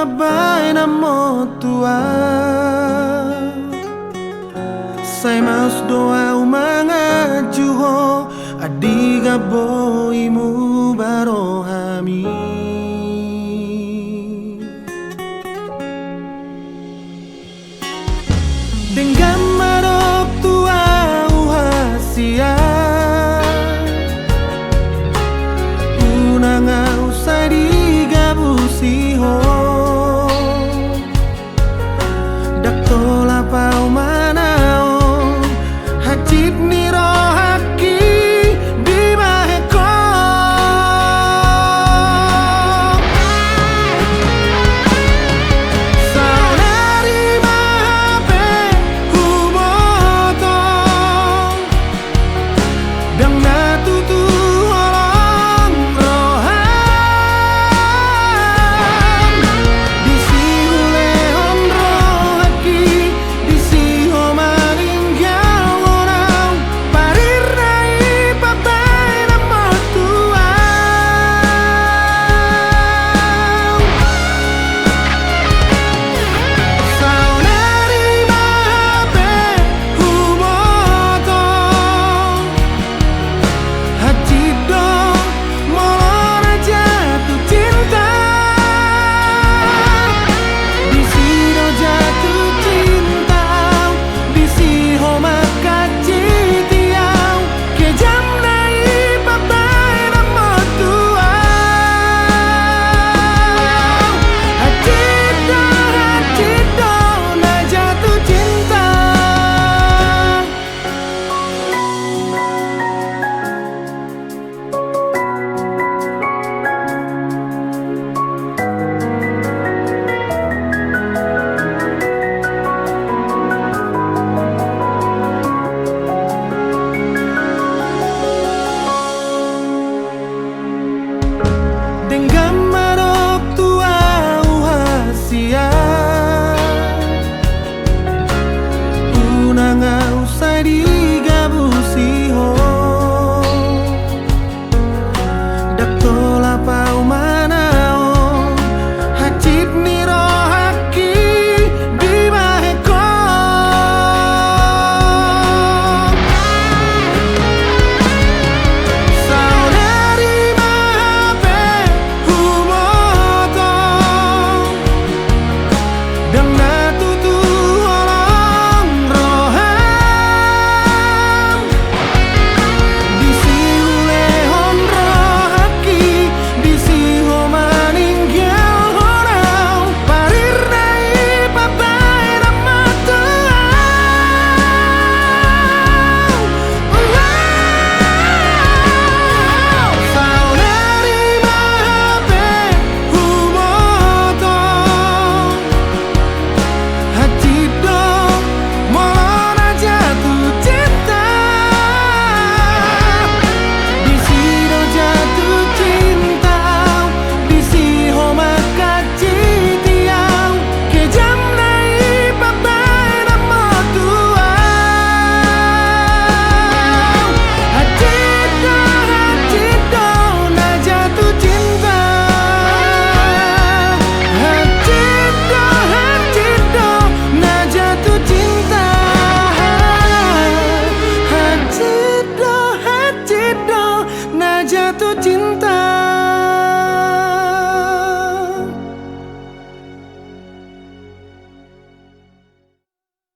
pabai na motua. Sai maus doa umanga juho adiga boimu barohami. Dengan marok tua uhasia unanga usai digabusiho dak tola pau manao hacip ni rohaki di maheko saudari mahape huboto dang natutu orang rohan disihu lehon rohaki disiho maringgal orang parir nai papai na motua. Saudari mahape huboto hacido molona jatuh cinta disido jatuh cinta disiho makacitiau ke jam nai papai na motua. Hacido na jatuh cinta. Dengan marok tua uhasia unanga usai digabusiho dak tola pau manao hacip ni rohaki di maheko saudari mahape huboto dang natutu orang rohan disihu lehon rohaki disiho maninggal orang parir nai papai na motua. Saudari mahape huboto hacido molona jatuh cinta disido jatuh cinta disiho makacitiau ke jam nai papai na motua. Hacido na jatuh cinta. Hacido na jatuh cinta. Hacido na jatuh cinta.